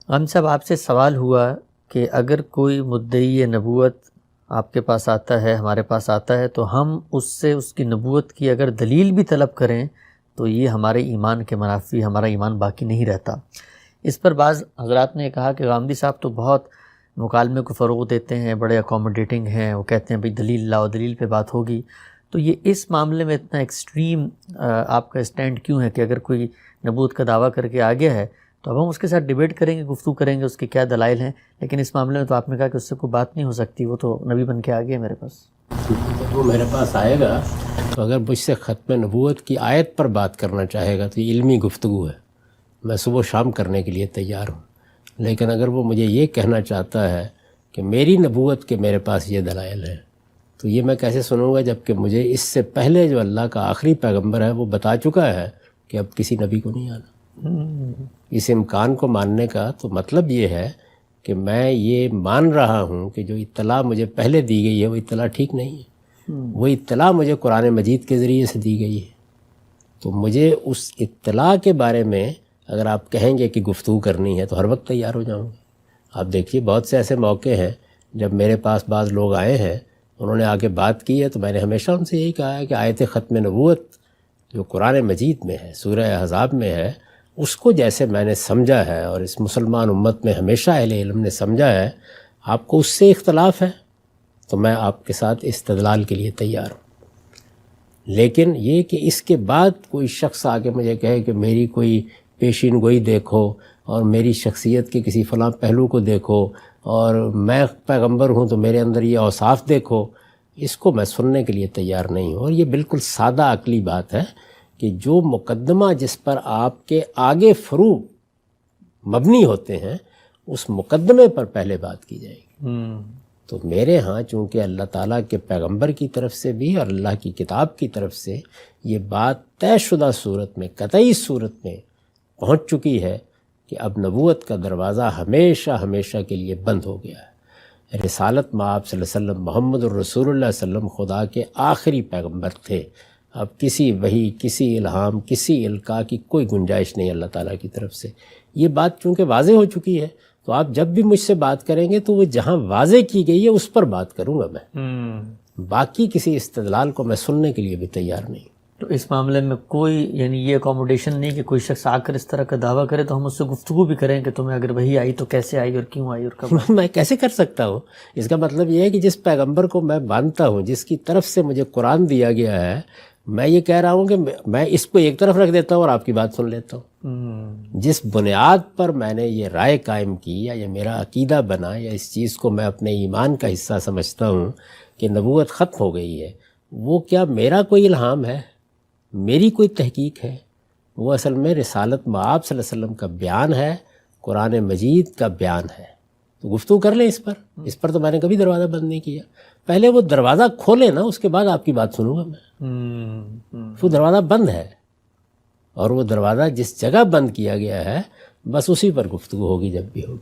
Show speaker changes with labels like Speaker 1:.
Speaker 1: ہم صاحب آپ سے سوال ہوا کہ اگر کوئی مدعی نبوت آپ کے پاس آتا ہے، ہمارے پاس آتا ہے، تو ہم اس سے اس کی نبوت کی اگر دلیل بھی طلب کریں تو یہ ہمارے ایمان کے منافی، ہمارا ایمان باقی نہیں رہتا۔ اس پر بعض حضرات نے کہا کہ غامدی صاحب تو بہت مکالمے کو فروغ دیتے ہیں، بڑے اکوموڈیٹنگ ہیں، وہ کہتے ہیں بھئی دلیل لاؤ، دلیل پہ بات ہوگی۔ تو یہ اس معاملے میں اتنا ایکسٹریم آپ کا اسٹینڈ کیوں ہے کہ اگر کوئی نبوت کا دعویٰ کر کے آ گیا ہے تو اب ہم اس کے ساتھ ڈیبیٹ کریں گے، گفتگو کریں گے اس کے کیا دلائل ہیں، لیکن اس معاملے میں تو آپ نے کہا کہ اس سے کوئی بات نہیں ہو سکتی، وہ تو نبی بن کے آ گیا میرے پاس۔
Speaker 2: وہ میرے پاس آئے گا تو اگر مجھ سے ختم نبوت کی آیت پر بات کرنا چاہے گا تو یہ علمی گفتگو ہے، میں صبح و شام کرنے کے لیے تیار ہوں۔ لیکن اگر وہ مجھے یہ کہنا چاہتا ہے کہ میری نبوت کے میرے پاس یہ دلائل ہیں، تو یہ میں کیسے سنوں گا جب کہ مجھے اس سے پہلے جو اللہ کا آخری پیغمبر ہے وہ بتا چکا ہے کہ اب کسی نبی کو نہیں آنا۔ اس امکان کو ماننے کا تو مطلب یہ ہے کہ میں یہ مان رہا ہوں کہ جو اطلاع مجھے پہلے دی گئی ہے وہ اطلاع ٹھیک نہیں ہے، وہ اطلاع مجھے قرآن مجید کے ذریعے سے دی گئی ہے۔ تو مجھے اس اطلاع کے بارے میں اگر آپ کہیں گے کہ گفتگو کرنی ہے تو ہر وقت تیار ہو جاؤں گا۔ آپ دیکھیے بہت سے ایسے موقع ہیں جب میرے پاس بعض لوگ آئے ہیں، انہوں نے آ کے بات کی ہے، تو میں نے ہمیشہ ان سے یہی کہا ہے کہ آیت ختم نبوت جو قرآن مجید میں ہے، سورہ احزاب میں ہے، اس کو جیسے میں نے سمجھا ہے اور اس مسلمان امت میں ہمیشہ اہل علم نے سمجھا ہے، آپ کو اس سے اختلاف ہے تو میں آپ کے ساتھ استدلال کے لیے تیار ہوں۔ لیکن یہ کہ اس کے بعد کوئی شخص آ کے مجھے کہے کہ میری کوئی پیشین گوئی دیکھو اور میری شخصیت کے کسی فلاں پہلو کو دیکھو اور میں پیغمبر ہوں تو میرے اندر یہ اوصاف دیکھو، اس کو میں سننے کے لیے تیار نہیں ہوں۔ اور یہ بالکل سادہ عقلی بات ہے کہ جو مقدمہ جس پر آپ کے آگے فروع مبنی ہوتے ہیں اس مقدمے پر پہلے بات کی جائے گی۔ تو میرے ہاں چونکہ اللہ تعالیٰ کے پیغمبر کی طرف سے بھی اور اللہ کی کتاب کی طرف سے یہ بات طے شدہ صورت میں، قطعی صورت میں پہنچ چکی ہے کہ اب نبوت کا دروازہ ہمیشہ ہمیشہ کے لیے بند ہو گیا ہے۔ رسالت مآب صلی اللہ علیہ وسلم، محمد الرسول اللہ صلی اللہ علیہ وسلم خدا کے آخری پیغمبر تھے۔ اب کسی وحی، کسی الہام، کسی القاء کی کوئی گنجائش نہیں اللہ تعالیٰ کی طرف سے۔ یہ بات چونکہ واضح ہو چکی ہے تو آپ جب بھی مجھ سے بات کریں گے تو وہ جہاں واضح کی گئی ہے اس پر بات کروں گا میں، باقی کسی استدلال کو میں سننے کے لیے بھی تیار نہیں۔
Speaker 1: تو اس معاملے میں کوئی یعنی یہ اکوموڈیشن نہیں کہ کوئی شخص آ کر اس طرح کا دعویٰ کرے تو ہم اس سے گفتگو بھی کریں کہ تمہیں اگر وہی آئی تو کیسے آئی اور کیوں آئی اور کب آئی؟
Speaker 2: میں کیسے کر سکتا ہوں؟ اس کا مطلب یہ ہے کہ جس پیغمبر کو میں مانتا ہوں، جس کی طرف سے مجھے قرآن دیا گیا ہے، میں یہ کہہ رہا ہوں کہ میں اس کو ایک طرف رکھ دیتا ہوں اور آپ کی بات سن لیتا ہوں۔ جس بنیاد پر میں نے یہ رائے قائم کی یا یہ میرا عقیدہ بنا یا اس چیز کو میں اپنے ایمان کا حصہ سمجھتا ہوں کہ نبوت ختم ہو گئی ہے، وہ کیا میرا کوئی الہام ہے، میری کوئی تحقیق ہے؟ وہ اصل میں رسالت مآب صلی اللہ علیہ وسلم کا بیان ہے، قرآن مجید کا بیان ہے۔ تو گفتگو کر لیں اس پر تو میں نے کبھی دروازہ بند نہیں کیا۔ پہلے وہ دروازہ کھولیں نا، اس کے بعد آپ کی بات سنوں گا میں۔ وہ دروازہ بند ہے اور وہ دروازہ جس جگہ بند کیا گیا ہے بس اسی پر گفتگو ہوگی جب بھی ہوگی۔